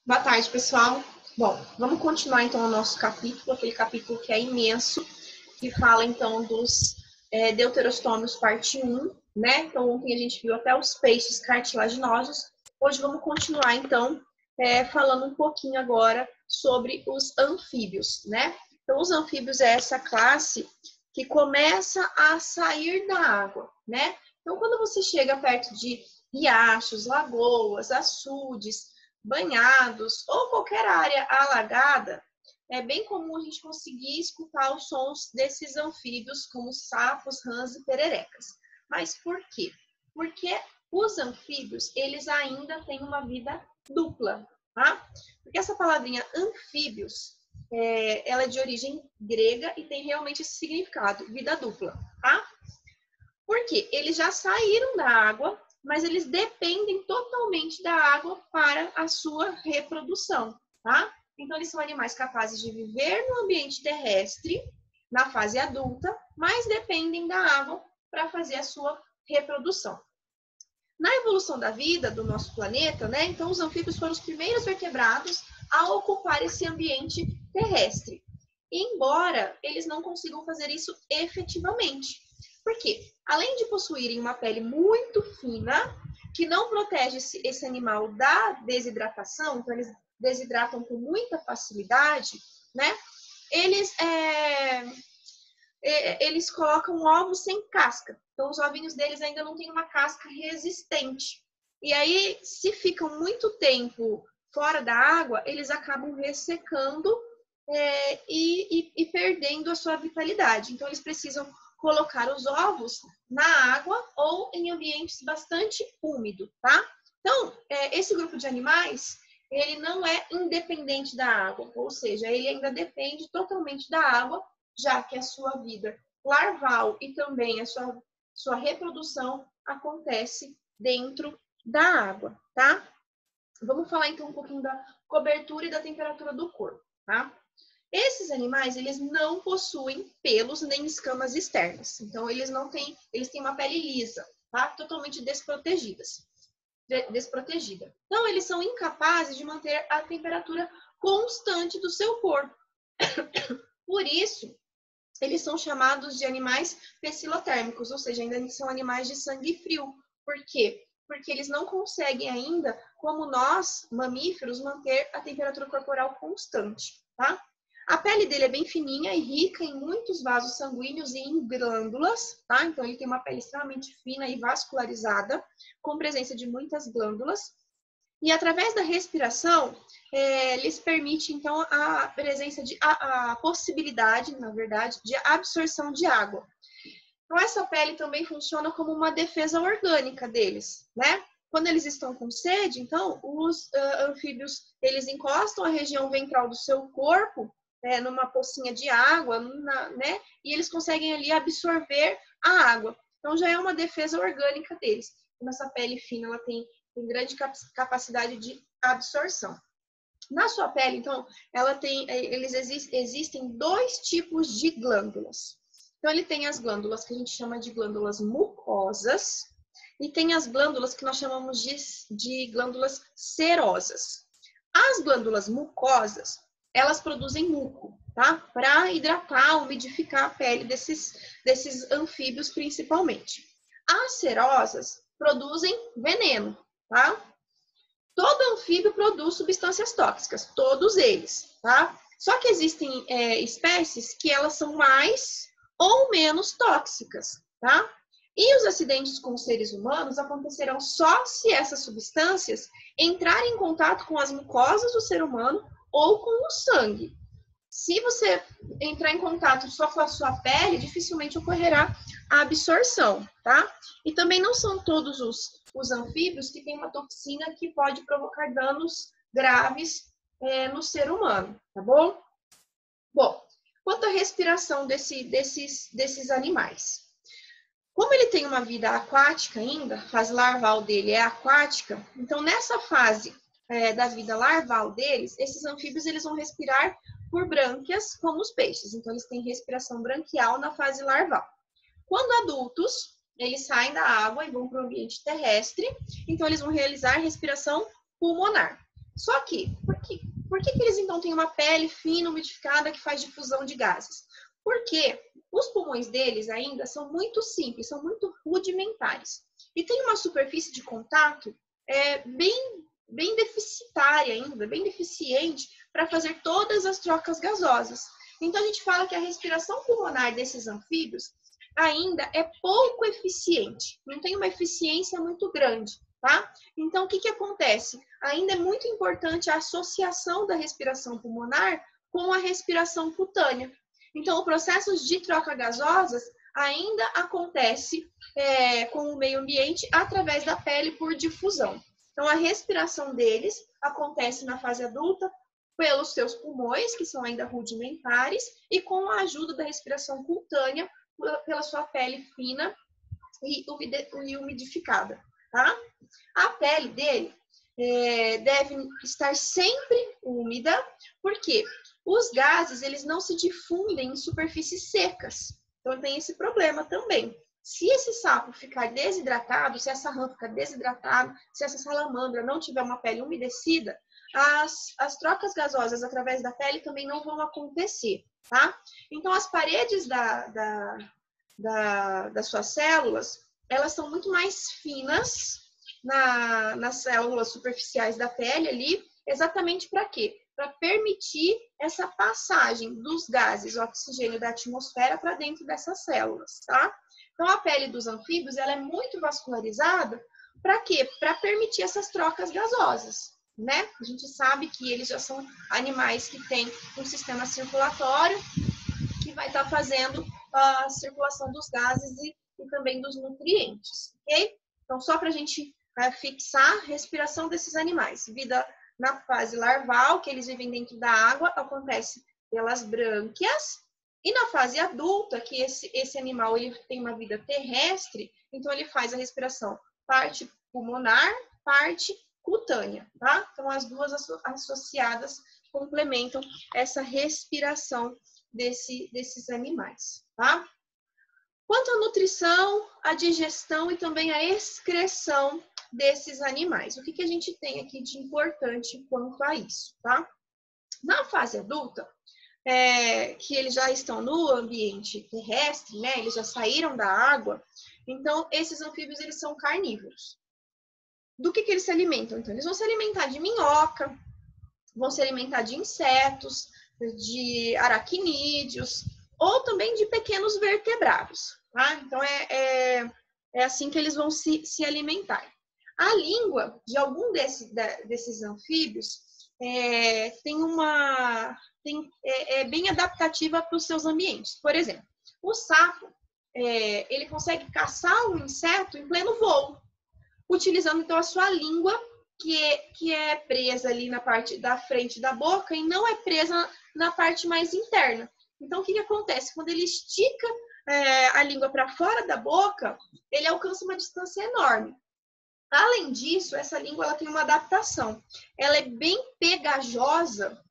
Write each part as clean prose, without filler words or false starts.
Boa tarde, pessoal. Bom, vamos continuar então o nosso capítulo, aquele capítulo que é imenso, que fala então dos deuterostômios parte 1, né? Então ontem a gente viu até os peixes cartilaginosos. Hoje vamos continuar então falando um pouquinho agora sobre os anfíbios, né? Então os anfíbios é essa classe que começa a sair da água, né? Então quando você chega perto de riachos, lagoas, açudes, banhados ou qualquer área alagada, é bem comum a gente conseguir escutar os sons desses anfíbios, como sapos, rãs e pererecas. Mas por quê? Porque os anfíbios, eles ainda têm uma vida dupla, tá? Porque essa palavrinha anfíbios, ela é de origem grega e tem realmente esse significado, vida dupla, tá? Por quê? Eles já saíram da água, mas eles dependem totalmente da água para a sua reprodução, tá? Então, eles são animais capazes de viver no ambiente terrestre, na fase adulta, mas dependem da água para fazer a sua reprodução. Na evolução da vida do nosso planeta, né? Então, os anfíbios foram os primeiros vertebrados a ocupar esse ambiente terrestre, embora eles não consigam fazer isso efetivamente. Por quê? Além de possuírem uma pele muito fina, que não protege esse animal da desidratação, então eles desidratam com muita facilidade, né? Eles colocam ovos sem casca. Então, os ovinhos deles ainda não têm uma casca resistente. E aí, se ficam muito tempo fora da água, eles acabam ressecando e perdendo a sua vitalidade. Então, eles precisam colocar os ovos na água ou em ambientes bastante úmidos, tá? Então, esse grupo de animais, ele não é independente da água, ou seja, ele ainda depende totalmente da água, já que a sua vida larval e também a sua reprodução acontece dentro da água, tá? Vamos falar então um pouquinho da cobertura e da temperatura do corpo, tá? Esses animais, eles não possuem pelos nem escamas externas. Então, eles têm uma pele lisa, tá? Totalmente desprotegida. Então, eles são incapazes de manter a temperatura constante do seu corpo. Por isso, eles são chamados de animais pecilotérmicos, ou seja, ainda são animais de sangue frio. Por quê? Porque eles não conseguem ainda, como nós, mamíferos, manter a temperatura corporal constante, tá? A pele dele é bem fininha e rica em muitos vasos sanguíneos e em glândulas, tá? Então, ele tem uma pele extremamente fina e vascularizada, com presença de muitas glândulas. E através da respiração, lhes permite, então, a presença a possibilidade, na verdade, de absorção de água. Então, essa pele também funciona como uma defesa orgânica deles, né? Quando eles estão com sede, então, os anfíbios, eles encostam a região ventral do seu corpo, numa pocinha de água, né? E eles conseguem ali absorver a água. Então, já é uma defesa orgânica deles. Como essa pele fina, ela tem grande capacidade de absorção. Na sua pele, então, existem dois tipos de glândulas. Então, ele tem as glândulas que a gente chama de glândulas mucosas e tem as glândulas que nós chamamos de glândulas serosas. As glândulas mucosas, elas produzem muco, tá? Para hidratar, umidificar a pele desses anfíbios, principalmente. As serosas produzem veneno, tá? Todo anfíbio produz substâncias tóxicas, todos eles, tá? Só que existem espécies que elas são mais ou menos tóxicas, tá? E os acidentes com os seres humanos acontecerão só se essas substâncias entrarem em contato com as mucosas do ser humano ou com o sangue. Se você entrar em contato só com a sua pele, dificilmente ocorrerá a absorção, tá? E também não são todos os anfíbios que têm uma toxina que pode provocar danos graves no ser humano, tá bom? Bom, quanto à respiração desses animais. Como ele tem uma vida aquática ainda, a fase larval dele é aquática, então nessa fase da vida larval deles, esses anfíbios eles vão respirar por brânquias, como os peixes. Então, eles têm respiração branquial na fase larval. Quando adultos, eles saem da água e vão para o ambiente terrestre, então eles vão realizar respiração pulmonar. Só que, por que eles então têm uma pele fina, umidificada, que faz difusão de gases? Porque os pulmões deles ainda são muito simples, são muito rudimentares. E tem uma superfície de contato bem deficitária ainda, bem deficiente, para fazer todas as trocas gasosas. Então, a gente fala que a respiração pulmonar desses anfíbios ainda é pouco eficiente, não tem uma eficiência muito grande, tá? Então, o que acontece? Ainda é muito importante a associação da respiração pulmonar com a respiração cutânea. Então, o processo de troca gasosas ainda acontece com o meio ambiente através da pele por difusão. Então, a respiração deles acontece na fase adulta pelos seus pulmões, que são ainda rudimentares, e com a ajuda da respiração cutânea pela sua pele fina e umidificada, tá? A pele dele deve estar sempre úmida, porque os gases eles não se difundem em superfícies secas. Então tem esse problema também. Se esse sapo ficar desidratado, se essa rã ficar desidratada, se essa salamandra não tiver uma pele umedecida, as trocas gasosas através da pele também não vão acontecer, tá? Então as paredes das suas células, elas são muito mais finas nas células superficiais da pele ali, exatamente para quê? Para permitir essa passagem dos gases, o oxigênio da atmosfera para dentro dessas células, tá? Então, a pele dos anfíbios, ela é muito vascularizada, para quê? Para permitir essas trocas gasosas, né? A gente sabe que eles já são animais que têm um sistema circulatório que vai estar fazendo a circulação dos gases e também dos nutrientes, ok? Então, só para a gente fixar a respiração desses animais. Vida na fase larval, que eles vivem dentro da água, acontece pelas brânquias. E na fase adulta, que esse animal ele tem uma vida terrestre, então ele faz a respiração parte pulmonar, parte cutânea, tá? Então, as duas associadas complementam essa respiração desses animais, tá? Quanto à nutrição, a digestão e também a excreção desses animais. O que a gente tem aqui de importante quanto a isso, tá? Na fase adulta, que eles já estão no ambiente terrestre, né? Eles já saíram da água. Então, esses anfíbios, eles são carnívoros. Do que eles se alimentam? Então, eles vão se alimentar de minhoca, vão se alimentar de insetos, de aracnídeos, ou também de pequenos vertebrados, tá? Então, é assim que eles vão se alimentar. A língua de algum desses anfíbios é bem adaptativa para os seus ambientes. Por exemplo, o sapo, ele consegue caçar um inseto em pleno voo, utilizando então a sua língua, que é presa ali na parte da frente da boca e não é presa na parte mais interna. Então, o que acontece? Quando ele estica a língua para fora da boca, ele alcança uma distância enorme. Além disso, essa língua ela tem uma adaptação. Ela é bem pegajosa,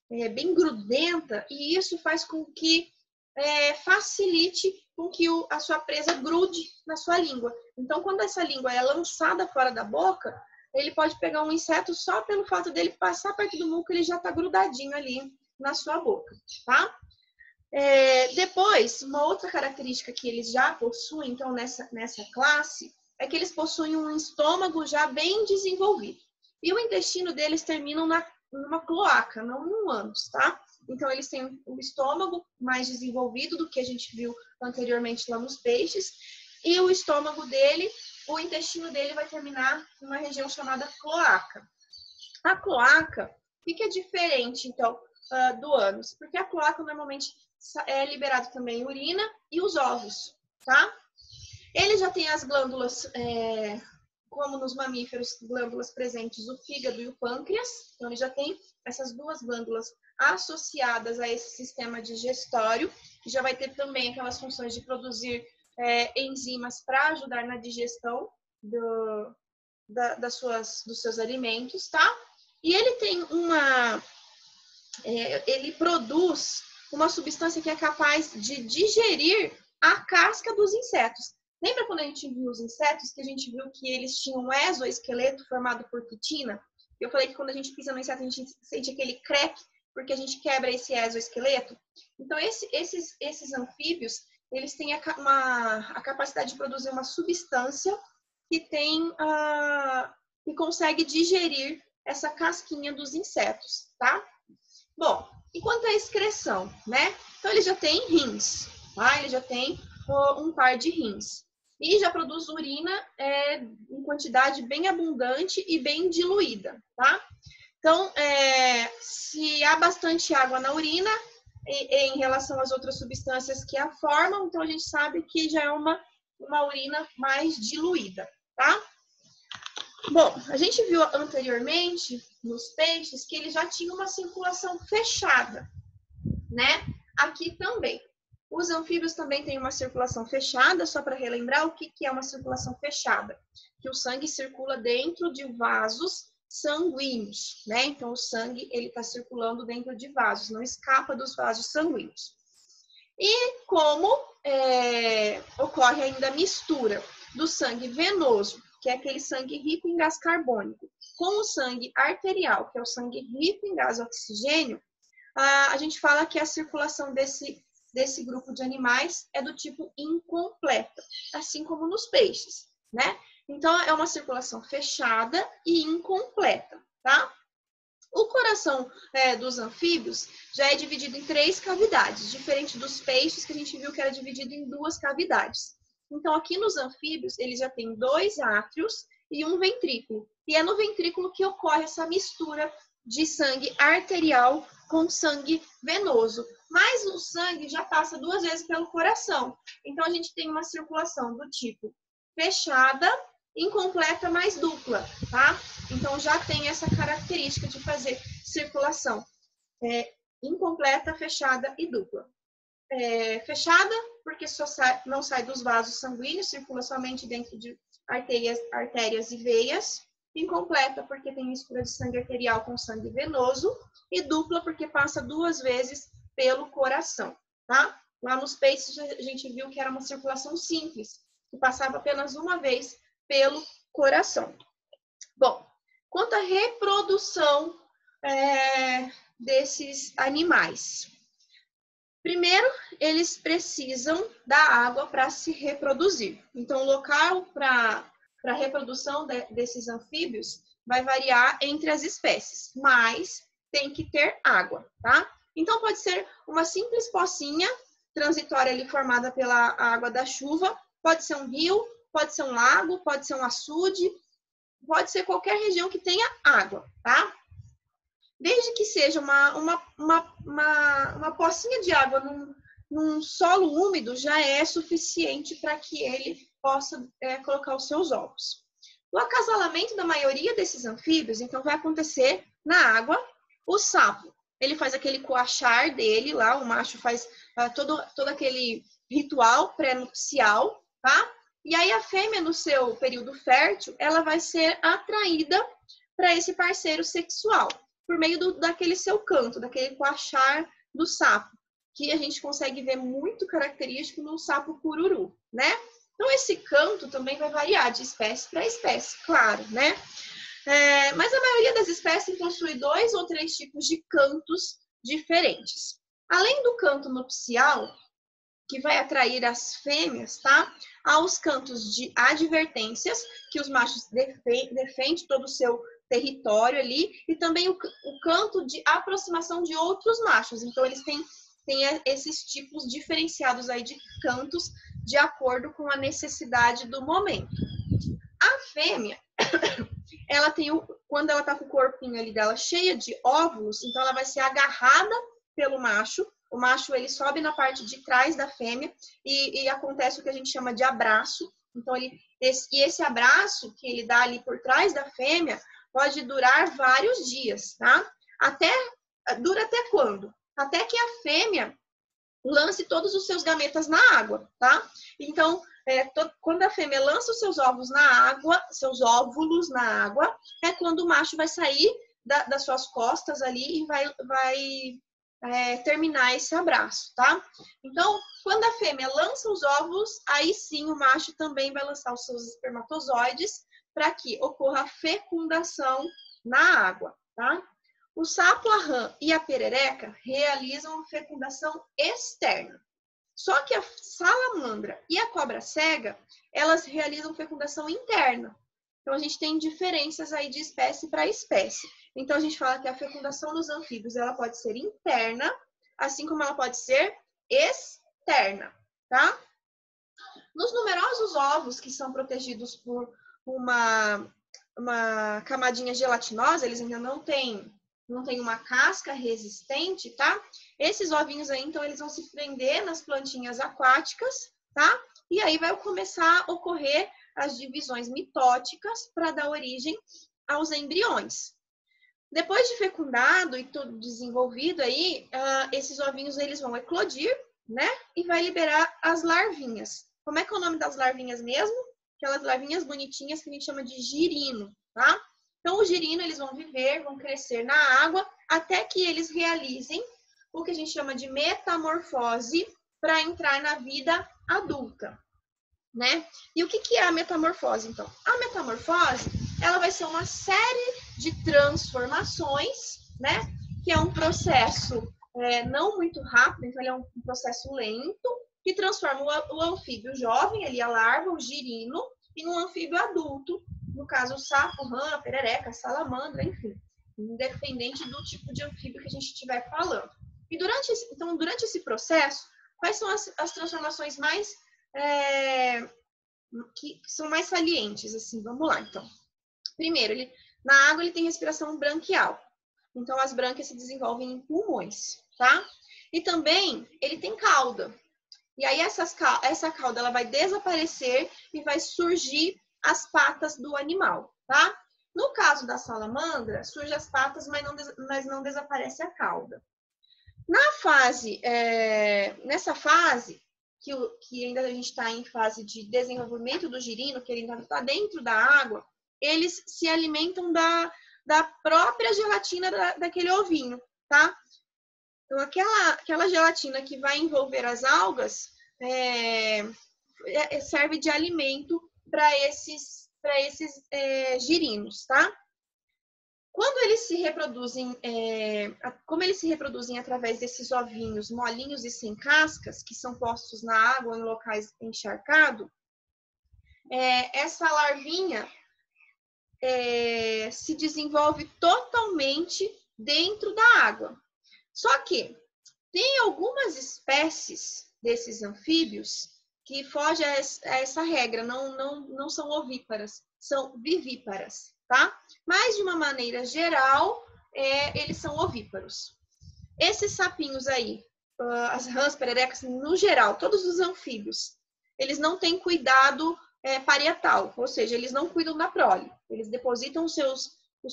bem grudenta, e isso faz com que facilite com que a sua presa grude na sua língua. Então, quando essa língua é lançada fora da boca, ele pode pegar um inseto só pelo fato dele passar perto do muco, ele já está grudadinho ali na sua boca, tá? Depois, uma outra característica que eles já possuem, então, nessa classe, é que eles possuem um estômago já bem desenvolvido. E o intestino deles termina numa cloaca, não num ânus, tá? Então, eles têm um estômago mais desenvolvido do que a gente viu anteriormente lá nos peixes. E o estômago dele, o intestino dele vai terminar numa região chamada cloaca. A cloaca, o que é diferente, então, do ânus? Porque a cloaca normalmente é liberado também urina e os ovos, tá? Ele já tem as glândulas, como nos mamíferos, glândulas presentes, o fígado e o pâncreas. Então, ele já tem essas duas glândulas associadas a esse sistema digestório, que já vai ter também aquelas funções de produzir enzimas para ajudar na digestão dos seus alimentos, tá? E ele tem ele produz uma substância que é capaz de digerir a casca dos insetos. Lembra quando a gente viu os insetos, que a gente viu que eles tinham um exoesqueleto formado por quitina? Eu falei que quando a gente pisa no inseto, a gente sente aquele crepe, porque a gente quebra esse exoesqueleto. Então, esses anfíbios, eles têm a capacidade de produzir uma substância que que consegue digerir essa casquinha dos insetos, tá? Bom, e quanto à excreção, né? Então, ele já tem rins, tá? Ele já tem um par de rins. E já produz urina em quantidade bem abundante e bem diluída, tá? Então, se há bastante água na urina, em relação às outras substâncias que a formam, então a gente sabe que já é uma urina mais diluída, tá? Bom, a gente viu anteriormente nos peixes que ele já tinha uma circulação fechada, né? Aqui também. Os anfíbios também têm uma circulação fechada, só para relembrar o que é uma circulação fechada. Que o sangue circula dentro de vasos sanguíneos, né? Então, o sangue, ele está circulando dentro de vasos, não escapa dos vasos sanguíneos. E como ocorre ainda a mistura do sangue venoso, que é aquele sangue rico em gás carbônico, com o sangue arterial, que é o sangue rico em gás oxigênio, a gente fala que a circulação desse grupo de animais é do tipo incompleta, assim como nos peixes, né? Então, é uma circulação fechada e incompleta, tá? O coração dos anfíbios já é dividido em 3 cavidades, diferente dos peixes, que a gente viu que era dividido em 2 cavidades. Então, aqui nos anfíbios, eles já têm 2 átrios e um ventrículo. E é no ventrículo que ocorre essa mistura de sangue arterial com sangue venoso. Mas o sangue já passa 2 vezes pelo coração. Então, a gente tem uma circulação do tipo fechada, incompleta, mais dupla, tá? Então, já tem essa característica de fazer circulação incompleta, fechada e dupla. Fechada, porque não sai dos vasos sanguíneos, circula somente dentro de artérias e veias. Incompleta, porque tem mistura de sangue arterial com sangue venoso. E dupla, porque passa 2 vezes pelo coração, tá? Lá nos peixes, a gente viu que era uma circulação simples, que passava apenas uma vez pelo coração. Bom, quanto à reprodução desses animais. Primeiro, eles precisam da água para se reproduzir. Então, o local para a reprodução desses anfíbios vai variar entre as espécies, mas tem que ter água, tá? Então, pode ser uma simples pocinha transitória ali formada pela água da chuva, pode ser um rio, pode ser um lago, pode ser um açude, pode ser qualquer região que tenha água, tá? Desde que seja uma pocinha de água num solo úmido, já é suficiente para que ele possa colocar os seus ovos. O acasalamento da maioria desses anfíbios, então, vai acontecer na água. O sapo, ele faz aquele coachar dele lá, o macho faz todo aquele ritual pré-nupcial, tá? E aí a fêmea, no seu período fértil, ela vai ser atraída para esse parceiro sexual, por meio daquele seu canto, daquele coachar do sapo, que a gente consegue ver muito característico no sapo cururu, né? Então, esse canto também vai variar de espécie para espécie, claro, né? Mas a maioria das espécies possui 2 ou 3 tipos de cantos diferentes. Além do canto nupcial, que vai atrair as fêmeas, tá? Há os cantos de advertências, que os machos defendem todo o seu território ali, e também o canto de aproximação de outros machos. Então, eles têm esses tipos diferenciados aí de cantos de acordo com a necessidade do momento. A fêmea, ela tem quando ela tá com o corpinho ali dela cheia de óvulos, então ela vai ser agarrada pelo macho. O macho, ele sobe na parte de trás da fêmea e acontece o que a gente chama de abraço. Então, esse abraço que ele dá ali por trás da fêmea pode durar vários dias, tá? Dura até quando? Até que a fêmea lance todos os seus gametas na água, tá? Então, quando a fêmea lança os seus ovos na água, seus óvulos na água, é quando o macho vai sair das suas costas ali e vai terminar esse abraço, tá? Então, quando a fêmea lança os ovos, aí sim o macho também vai lançar os seus espermatozoides para que ocorra a fecundação na água, tá? O sapo, a rã e a perereca realizam fecundação externa. Só que a salamandra e a cobra cega, elas realizam fecundação interna. Então, a gente tem diferenças aí de espécie para espécie. Então, a gente fala que a fecundação nos anfíbios, ela pode ser interna, assim como ela pode ser externa, tá? Nos numerosos ovos que são protegidos por uma camadinha gelatinosa, eles ainda não têm uma casca resistente, tá? Esses ovinhos aí, então, eles vão se prender nas plantinhas aquáticas, tá? E aí vai começar a ocorrer as divisões mitóticas para dar origem aos embriões. Depois de fecundado e tudo desenvolvido aí, esses ovinhos eles vão eclodir, né? E vai liberar as larvinhas. Como é que é o nome das larvinhas mesmo? Aquelas larvinhas bonitinhas que a gente chama de girino, tá? Então, o girino, eles vão viver, vão crescer na água, até que eles realizem o que a gente chama de metamorfose para entrar na vida adulta, né? E o que é a metamorfose, então? A metamorfose, ela vai ser uma série de transformações, né? Que é um processo não muito rápido, então ele é um processo lento, que transforma o anfíbio jovem, ali a larva, o girino, em um anfíbio adulto, no caso o sapo, rã, a perereca, a salamandra, enfim, independente do tipo de anfíbio que a gente estiver falando. E durante esse processo, quais são as transformações mais que são mais salientes, assim, vamos lá, então. Primeiro, na água ele tem respiração branquial. Então, as brânquias se desenvolvem em pulmões, tá? E também, ele tem cauda. E aí, essa cauda, ela vai desaparecer e vai surgir as patas do animal, tá? No caso da salamandra, surgem as patas, mas não desaparece a cauda. Nessa fase, que ainda a gente está em fase de desenvolvimento do girino, que ele ainda está dentro da água, eles se alimentam da própria gelatina daquele ovinho, tá? Então, aquela gelatina que vai envolver as algas serve de alimento para esses girinos, tá? Quando eles se reproduzem, como eles se reproduzem através desses ovinhos molinhos e sem cascas, que são postos na água em locais encharcados, essa larvinha se desenvolve totalmente dentro da água. Só que tem algumas espécies desses anfíbios que fogem a essa regra, não são ovíparas, são vivíparas, tá? Mas, de uma maneira geral, eles são ovíparos. Esses sapinhos aí, as rãs, pererecas, no geral, todos os anfíbios, eles não têm cuidado parietal, ou seja, eles não cuidam da prole. Eles depositam os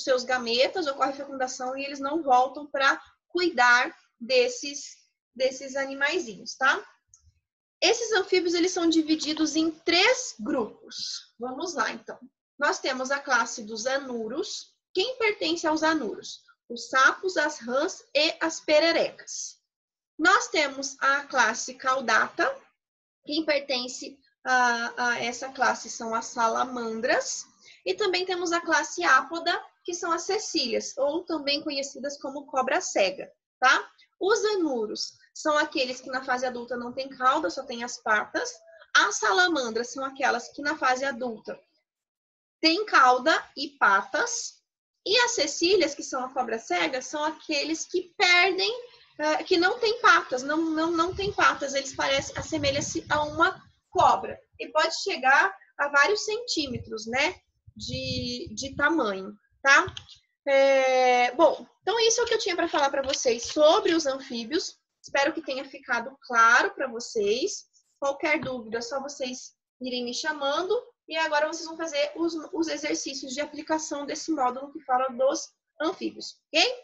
seus gametas, ocorre fecundação e eles não voltam para cuidar desses animaizinhos, tá? Esses anfíbios, eles são divididos em 3 grupos. Vamos lá, então. Nós temos a classe dos anuros. Quem pertence aos anuros? Os sapos, as rãs e as pererecas. Nós temos a classe caudata. Quem pertence a essa classe são as salamandras. E também temos a classe ápoda, que são as cecílias, ou também conhecidas como cobra cega, tá? Os anuros são aqueles que na fase adulta não tem cauda, só tem as patas. As salamandras são aquelas que na fase adulta têm cauda e patas. E as cecílias, que são a cobra cega, são aqueles que perdem, que não têm patas, não tem patas, eles assemelham-se a uma cobra. E pode chegar a vários centímetros, né, de tamanho, tá? Bom, então isso é o que eu tinha para falar para vocês sobre os anfíbios. Espero que tenha ficado claro para vocês. Qualquer dúvida, é só vocês irem me chamando. E agora vocês vão fazer os exercícios de aplicação desse módulo que fala dos anfíbios, ok?